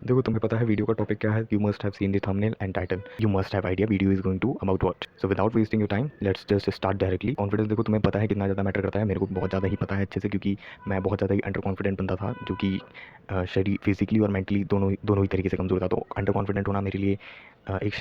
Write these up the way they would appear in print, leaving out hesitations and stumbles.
देखो तुम्हें पता है वीडियो का टॉपिक क्या है? You must have seen the thumbnail and title. You must have idea video is going to about what. So without wasting your time let's just start directly. Confidence देखो तुम्हें पता है कितना ज़्यादा मैटर करता है, मेरे को बहुत ज़्यादा ही पता है अच्छे से, क्योंकि मैं बहुत ज़्यादा ही अंडर कॉन्फिडेंट बंदा था, जो कि शरीर फिजिकली और मेंटली दोनों ही तरीके से कमज़ोर था। तो अंडर कॉन्फिडेंट होना मेरे लिए एक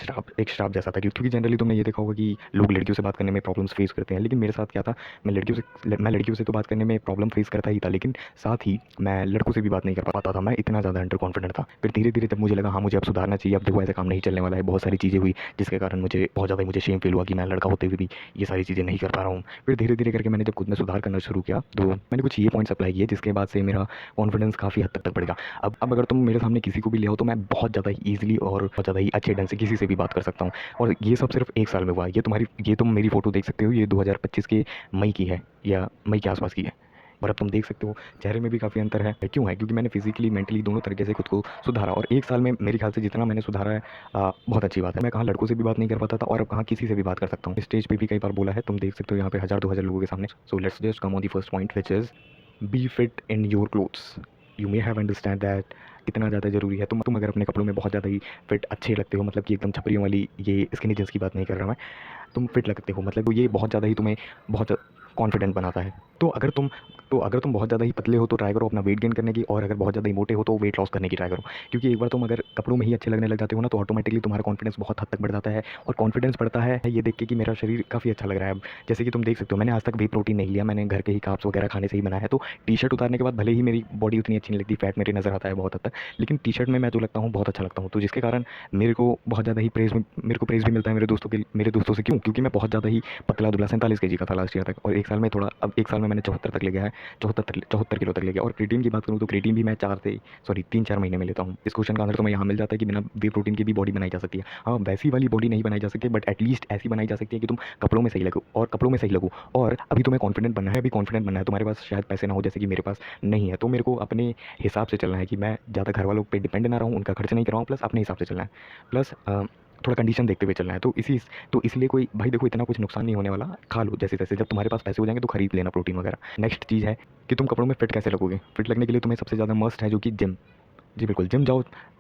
श्राप जैसा था, क्योंकि जनरली तुमने ये देखा होगा कि लोग लड़कियों से बात करने में प्रॉब्लम्स फेस करते हैं, लेकिन मेरे साथ क्या था, मैं लड़कियों से तो बात करने में प्रॉब्लम फेस करता ही था, लेकिन साथ ही मैं लड़कों से भी बात नहीं कर पाता था। मैं इतना ज़्यादा अंडर कॉन्फिडेंट था। फिर धीरे धीरे जब मुझे लगा हाँ मुझे अब सुधारना चाहिए, अब देखो ऐसे काम नहीं चलने वाला है, बहुत सारी चीज़ें हुई जिसके कारण मुझे बहुत ज़्यादा मुझे शेम फील हुआ कि मैं लड़का होते हुए भी ये सारी चीज़ें नहीं कर पा रहा हूँ। फिर धीरे धीरे करके मैंने जब खुद में सुधार करना शुरू किया, तो मैंने कुछ ये पॉइंट्स अप्लाई किए, जिसके बाद से मेरा कॉन्फिडेंस काफ़ी हद तक बढ़ेगा। अब अगर तुम मेरे सामने किसी को भी ले आओ तो मैं बहुत ज़्यादा ही ईजिली और बहुत ज़्यादा ही अच्छे ढंग से किसी से भी बात कर सकता हूँ। और ये सब सिर्फ एक साल में हुआ। ये तुम मेरी फ़ोटो देख सकते हो, ये 2025 के मई की है, या मई के आसपास की है। और अब तुम देख सकते हो चेहरे में भी काफ़ी अंतर है। क्यों है? क्योंकि मैंने फिजिकली मेंटली दोनों तरीके से खुद को सुधारा, और एक साल में मेरे ख्याल से जितना मैंने सुधारा है बहुत अच्छी बात है। मैं कहाँ लड़कों से भी बात नहीं कर पाता था, और अब कहाँ किसी से भी बात कर सकता हूँ। स्टेज पे भी कई बार बोला है, तुम देख सकते हो यहाँ पे 1000-2000 लोगों के सामने। So let's just come on the first point which is be fit in your clothes. You may have understand that कितना ज़्यादा ज़रूरी है। तुम अगर अपने कपड़ों में बहुत ज़्यादा ही फिट अच्छे लगते हो, मतलब कि एकदम छपरियों वाली ये स्किनी जींस की बात नहीं कर रहा मैं, तुम फिट लगते हो, मतलब ये बहुत ज़्यादा ही तुम्हें बहुत कॉन्फिडेंट बनाता है। तो अगर तुम बहुत ज़्यादा ही पतले हो तो ट्राई करो अपना वेट गेन करने की, और अगर बहुत ज़्यादा ही मोटे हो तो वेट लॉस करने की ट्राई करो। क्योंकि एक बार तुम अगर कपड़ों में ही अच्छे लगने लग जाते हो ना, तो ऑटोमेटिकली तुम्हारा कॉन्फिडेंस बहुत हद तक बढ़ जाता है। और कॉन्फिडेंस बढ़ता है ये देख के कि मेरा शरीर काफ़ी अच्छा लग रहा है अब। जैसे कि तुम देख सकते हो, मैंने आज तक वे प्रोटीन नहीं लिया, मैंने घर के ही कार्ब्स वगैरह खाने से ही बनाया है। तो टी शर्ट उतारने के बाद भले ही मेरी बॉडी उतनी अच्छी नहीं लगती, फैट मेरे नज़र आता है बहुत हद तक, लेकिन टी शर्ट में मैं जो लगता हूँ बहुत अच्छा लगता हूँ। तो जिसके कारण मेरे को प्रेज़ भी मिलता है मेरे दोस्तों से। क्यों? क्योंकि मैं बहुत ज़्यादा ही पतला-दुबला 47 केजी का था लास्ट ईयर तक, और एक साल में मैंने 74 तक ले गया है, 74 किलो तक ले गया। और क्रिएटिन की बात करूँ तो क्रिएटिन भी मैं 3-4 महीने में लेता हूँ। इस क्वेश्चन का आंसर तुम्हें यहाँ मिल जाता है कि बिना वे प्रोटीन के भी बॉडी बनाई जा सकती है। हाँ, वैसी वाली बॉडी नहीं बनाई जा सकती, बट एटलीस्ट ऐसी बनाई जा सकती है कि तुम कपड़ों में सही लगो। और अभी तुम्हें कॉन्फिडेंट बनना है, तुम्हारे पास शायद पैसे ना हो जैसे कि मेरे पास नहीं है, तो मेरे को अपने हिसाब से चलना है कि मैं ज़्यादा घर वालों पे डिपेंड ना रहूँ, उनका खर्च नहीं कराऊँ, प्लस अपने हिसाब से चलना है। प्लस थोड़ा कंडीशन देखते हुए चलना है। तो इसलिए कोई भाई देखो इतना कुछ नुकसान नहीं होने वाला, खा लो जैसे तैसे, जब तुम्हारे पास पैसे हो जाएंगे तो खरीद लेना प्रोटीन वगैरह। नेक्स्ट चीज़ है कि तुम कपड़ों में फिट कैसे लगोगे। फिट लगने के लिए तुम्हें सबसे ज़्यादा मस्ट है जो कि जिम। जी बिल्कुल, जिम जाओ।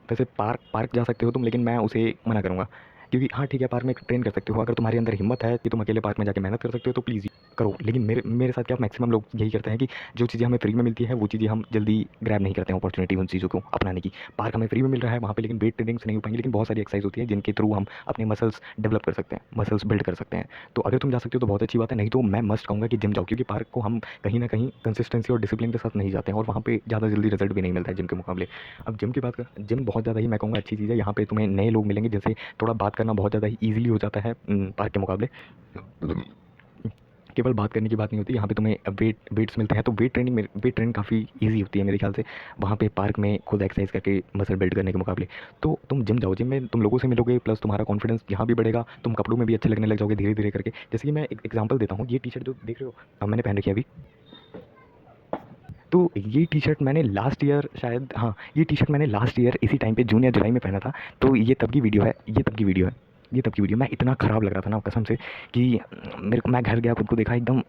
वैसे पार्क जा सकते हो तुम, लेकिन मैं उसे मना करूँगा, क्योंकि हाँ ठीक है, पार्क में ट्रेन कर सकते हो, अगर तुम्हारे अंदर हिम्मत है कि तुम अकेले पार्क में जाके मेहनत कर सकते हो तो प्लीज़ करो। लेकिन मेरे मेरे साथ क्या, मैक्सिमम लोग यही करते हैं कि जो चीज़ें हमें फ्री में मिलती है वो चीज़ें हम जल्दी ग्रैब नहीं करते हैं, अपॉर्चुनिटी उन चीज़ों को अपनाने की। पार्क हमें फ्री में मिल रहा है, वहाँ पे लेकिन वेट ट्रेनिंग से नहीं हो पाएंगी, लेकिन बहुत सारी एक्सरसाइज होती है जिनके थ्रू हम अपने मसल्स डेवलप कर सकते हैं, मसल्स बिल्ड कर सकते हैं। तो अगर तुम जा सकते हो तो बहुत अच्छी बात है, नहीं तो मैं मस्ट कहूँगा कि जिम जाओ, क्योंकि पार्क को हम कहीं ना कहीं कंसिस्टेंसी और डिसिप्लिन के साथ नहीं जाते हैं, और वहाँ पे ज़्यादा जल्दी रिजल्ट भी नहीं मिलता है जिम के मुकाबले। अब जिम की बात कर, जिम बहुत ज़्यादा ही मैं कहूँगा अच्छी चीज़ है। यहाँ पे तुम्हें नए लोग मिलेंगे जिनसे थोड़ा बात करना बहुत ज़्यादा ही ईजिली हो जाता है पार्क के मुकाबले। केवल बात करने की बात नहीं होती, यहाँ पे तुम्हें वेट्स मिलते हैं, तो वेट ट्रेनिंग काफ़ी ईजी होती है मेरे ख्याल से, वहाँ पे पार्क में खुद एक्सरसाइज करके मसल बिल्ड करने के मुकाबले। तो तुम जिम जाओ, जिम में तुम लोगों से मिलोगे, प्लस तुम्हारा कॉन्फिडेंस यहाँ भी बढ़ेगा, तुम कपड़ों में भी अच्छे लगने लग जाओगे धीरे धीरे करके। जैसे कि मैं एक एग्जांपल देता हूँ, ये टी शर्ट जो देख रहे हो मैंने पहन रखी है अभी, तो ये टी शर्ट मैंने लास्ट ईयर शायद, हाँ ये टी शर्ट मैंने लास्ट ईयर इसी टाइम पे जून या जुलाई में पहना था। तो ये तब की वीडियो मैं इतना ख़राब लग रहा था ना कसम से, कि मैं घर गया, खुद को देखा, एकदम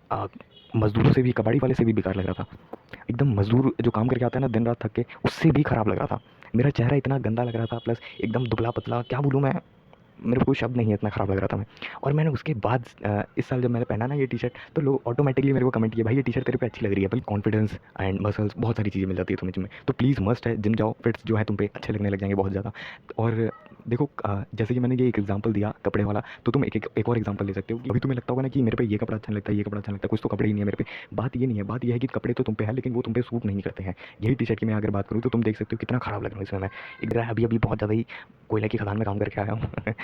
मज़दूरों से भी, कबाड़ी वाले से भी बेकार लग रहा था। एकदम मज़दूर जो काम करके आता है ना दिन रात थक के, उससे भी ख़राब लग रहा था। मेरा चेहरा इतना गंदा लग रहा था, प्लस एकदम दुबला-पतला, क्या बोलूँ मैं, मेरे को कोई शब्द नहीं है, इतना ख़राब लग रहा था मैं। और मैंने उसके बाद इस साल जब मैंने पहना ना ये टी शर्ट, तो लोग ऑटोमेटिकली मेरे को कमेंट किया, भाई ये टी शर्ट तेरे पे अच्छी लग रही है, बल्कि कॉन्फिडेंस एंड मसल्स बहुत सारी चीज़ें मिल जाती है तुम्हें जिम में। तो प्लीज़ मस्ट है, जिम जाओ, फिट्स जो है तुम पे अच्छे लगने लग जाएंगे बहुत ज़्यादा। और देखो जैसे कि मैंने ये एक एग्जांपल दिया कपड़े वाला, तो तुम एक और एग्जांपल ले सकते हो कि अभी तुम्हें लगता होगा ना कि मेरे पे ये कपड़ा अच्छा नहीं लगता, ये कपड़ा अच्छा नहीं लगता, कुछ तो कपड़े ही नहीं है मेरे पे। बात ये नहीं है, बात ये है कि कपड़े तो तुम पे है, लेकिन वो तुम पे सूट नहीं करते हैं। यही टी शर्ट की मैं अगर बात करूँ तो तुम देख सकते हो कितना ख़राब लग रहा है इसमें मैं। एक अभी अभी बहुत ज़्यादा ही कोयले की खदान में काम करके आया हूँ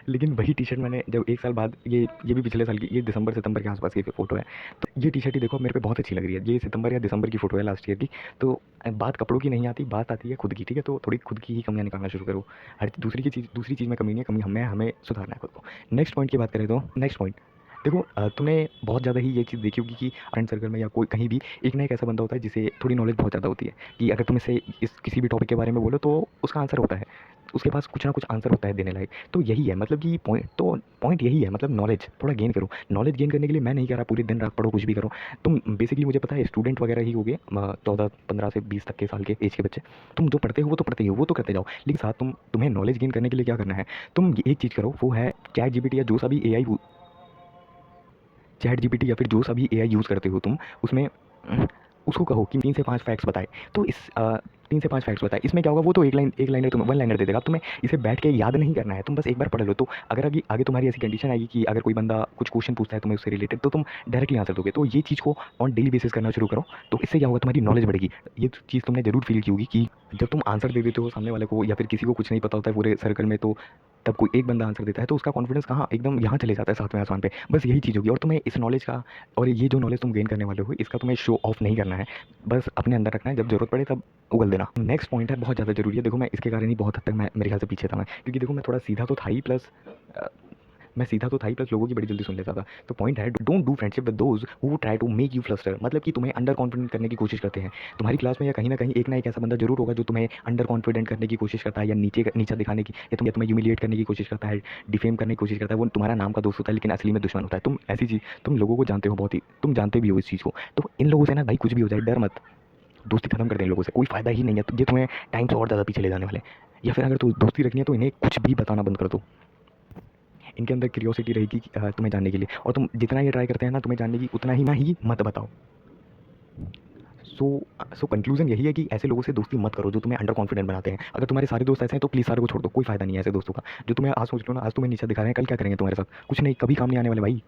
लेकिन वही टी शर्ट मैंने जब एक साल बाद, ये भी पिछले साल की, ये दिसंबर सितंबर के आसपास की फ़ोटो है, तो ये टी शर्ट ही देखो मेरे पे बहुत अच्छी लग रही है। ये सितंबर या दिसंबर की फ़ोटो है लास्ट ईयर की। तो बात कपड़ों की नहीं आती, बात आती है खुद की, ठीक है? तो थोड़ी खुद की ही कमियाँ निकालना शुरू करो। हर दूसरी चीज़ में कमी नहीं है, कमी हमें सुधारना है खुद को। नेक्स्ट पॉइंट की बात करें तो नेक्स्ट पॉइंट देखो, तुमने बहुत ज़्यादा ही ये चीज़ देखी होगी कि फ्रेंड सर्कल में या कोई कहीं भी एक ना एक ऐसा बंदा होता है जिसे थोड़ी नॉलेज बहुत ज़्यादा होती है, कि अगर तुम इससे इस किसी भी टॉपिक के बारे में बोलो तो उसका आंसर होता है। उसके पास कुछ ना कुछ आंसर होता है देने लायक। तो यही है मतलब कि पॉइंट यही है, मतलब नॉलेज थोड़ा गेन करो। नॉलेज गेन करने के लिए मैं नहीं कह रहा पूरे दिन रात पढ़ो कुछ भी करो। तुम बेसिकली मुझे पता है स्टूडेंट वगैरह ही हो गए 14-15 से 20 तक के साल के एज के बच्चे। तुम जो पढ़ते हो वो तो पढ़ते ही हो, वो तो करते जाओ, लेकिन साथ तुम्हें नॉलेज गेन करने के लिए क्या करना है, तुम एक चीज़ करो, वो है चैट जीपीटी या जो सा भी एआई, चैट जीपीटी या फिर जो सा भी एआई यूज़ करते हो तुम, उसमें उसको कहो कि 3 से 5 फैक्ट्स बताए। तो 3 से 5 फैक्ट्स बताए, इसमें क्या होगा, वो तो एक लाइनर तुम्हें वन लाइनर दे देगा। अब तुम्हें इसे बैठ के याद नहीं करना है, तुम बस एक बार पढ़ लो। तो अगर आगे आगे तुम्हारी ऐसी कंडीशन आएगी कि अगर कोई बंदा कुछ क्वेश्चन पूछता है तुम्हें उससे रिलेटेड, तो तुम डायरेक्टली आंसर दोगे। तो ये चीज़ को ऑन डेली बेसिस करना शुरू करो। तो इससे क्या होगा, तुम्हारी नॉलेज बढ़ेगी। ये चीज़ तुमने जरूर फील की होगी कि जब तुम आंसर दे देते हो सामने वाले को, या फिर किसी को कुछ नहीं पता होता है पूरे सर्कल में, तो तब कोई एक बंदा आंसर देता है तो उसका कॉन्फिडेंस कहाँ एकदम यहाँ चले जाता है, 7वें आसमान पे। बस यही चीज़ होगी। और तुम्हें इस नॉलेज का, और ये जो नॉलेज तुम गेन करने वाले हो, इसका तुम्हें शो ऑफ नहीं करना है, बस अपने अंदर रखना है, जब जरूरत पड़े तब उगल देना। नेक्स्ट पॉइंट है, बहुत ज़्यादा जरूरी है। देखो मैं इसके कारण ही बहुत हद तक मैं मेरे ख्याल से पीछे था मैं, क्योंकि देखो मैं थोड़ा सीधा तो था ही, प्लस लोगों की बड़ी जल्दी सुन लेता था। तो पॉइंट है, don't do friendship with those who try to make you fluster, मतलब कि तुम्हें अंडर कॉन्फिडेंट करने की कोशिश करते हैं। तुम्हारी क्लास में या कहीं ना कहीं एक ना एक ऐसा बंदा जरूर होगा जो तुम्हें अंडर कॉन्फिडेंट करने की कोशिश करता है, या नीचा दिखाने की, या तुम्हें ह्यूमिलिएट करने की कोशिश करता है, डिफेम करने की कोशिश करता है। वो तुम्हारा नाम का दोस्त होता है लेकिन असली में दुश्मन होता है। तुम ऐसी चीज़, तुम लोगों को जानते हो बहुत ही, तुम जानते भी हो इस चीज़ को। तो इन लोगों से ना भाई कुछ भी हो जाए डर मत, दोस्ती खत्म कर दें इन लोगों से, कोई फ़ायदा ही नहीं है। तो ये तुम्हें टाइम से और ज़्यादा पीछे ले जाने वाले हैं। या फिर अगर तो दोस्ती रखनी है तो इन्हें कुछ भी बताना बंद कर दो। इनके अंदर क्यूरियोसिटी रहेगी तुम्हें जानने के लिए, और तुम जितना ये ट्राई करते हैं ना तुम्हें जानने की, उतना ही ना ही मत बताओ। सो कंक्लूजन यही है कि ऐसे लोगों से दोस्ती मत करो जो तुम्हें अंडर कॉन्फिडेंट बनाते हैं। अगर तुम्हारे सारे दोस्त ऐसे हैं तो प्लीज़ सारे को छोड़ दो, कोई फायदा नहीं है ऐसे दोस्तों का। जो तुम्हें आज सोच लो ना, आज तुम्हें नीचा दिखा रहे हैं, कल क्या करेंगे तुम्हारे साथ, कुछ नहीं, कभी काम नहीं आने वाले भाई।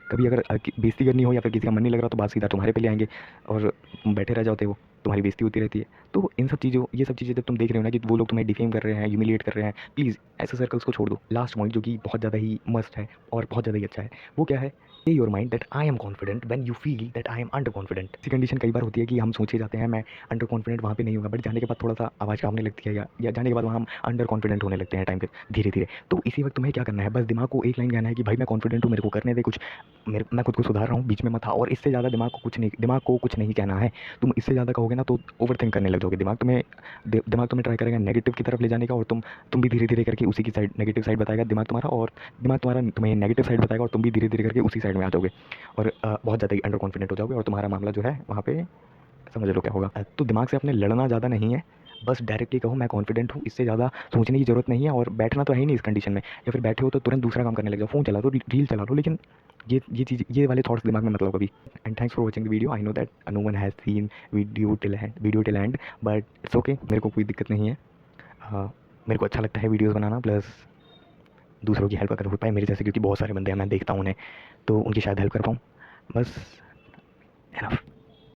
कभी अगर बेइज्जती करनी हो या फिर किसी का मन नहीं लग रहा तो बात सीधा तुम्हारे पे ले आएंगे, और तुम बैठे रह जाते हो, तुम्हारी बेइज्जती होती रहती है। तो इन सब चीज़ों, ये सब चीज़ें जब तुम देख रहे हो ना कि वो लोग तुम्हें डिफेम कर रहे हैं, ह्यूमिलिएट कर रहे हैं, प्लीज़ ऐसे सर्कल्स को छोड़ दो। लास्ट पॉइंट जो कि बहुत ज़्यादा ही मस्ट है और बहुत ज़्यादा ही अच्छा है, वो क्या है, से your mind that I am confident when you feel that I am under confident. ऐसी कंडीशन कई बार होती है कि हम सोचे जाते हैं मैं अंडर कॉन्फिडेंट वहाँ पे नहीं होगा, बट जाने के बाद थोड़ा सा आवाज़ काँपने लगती है, या जाने के बाद वहाँ हम अंडर कॉन्फिडेंट होने लगते हैं टाइम पे धीरे धीरे। तो इसी वक्त तुम्हें क्या करना है, बस दिमाग को एक लाइन कहना है कि भाई मैं कॉन्फिडेंट हूँ, मेरे को करने दे कुछ, मैं खुद को सुधार रहा हूँ, बीच में मत आ। और इससे ज़्यादा दिमाग को कुछ नहीं कहना है। तुम इससे ज़्यादा कहोगे ना तो ओवर थिंक करने लग जाओगे। दिमाग तुम्हें ट्राई करेगा नेगेटिव की तरफ ले जाने का, और तुम भी धीरे धीरे करके उसी की साइड, नेगेटिव साइड बताएगा दिमाग तुम्हारा, और दिमाग तुम्हारा तुम्हें नेगेटिव साइड बताएगा, और तुम भी धीरे धीरे करके उसी साइड में आ जाओगे, और बहुत ज़्यादा ही अंडर कॉन्फिडेंट हो जाओगे, और तुम्हारा मामला जो है वहाँ पे समझ लो क्या होगा। तो दिमाग से अपने लड़ना ज़्यादा नहीं है, बस डायरेक्टली कहो मैं कॉन्फिडेंट हूँ, इससे ज़्यादा सोचने की ज़रूरत नहीं है। और बैठना तो है ही नहीं इस कंडीशन में, या फिर बैठे हो तो तुरंत दूसरा काम करने लग जाओ, फ़ोन चला लो, रील चला लो, लेकिन ये वाले थॉट्स दिमाग में मतलब कभी। And thanks for watching the video. I know that no one has seen video till end, but it's okay, मेरे को कोई दिक्कत नहीं है। मेरे को अच्छा लगता है वीडियोज़ बनाना, प्लस दूसरों की हेल्प अगर हो पाए मेरे जैसे, क्योंकि बहुत सारे बंदे हैं मैं देखता हूँ उन्हें, तो उनकी शायद हेल्प कर पाऊँ, बस एनफ।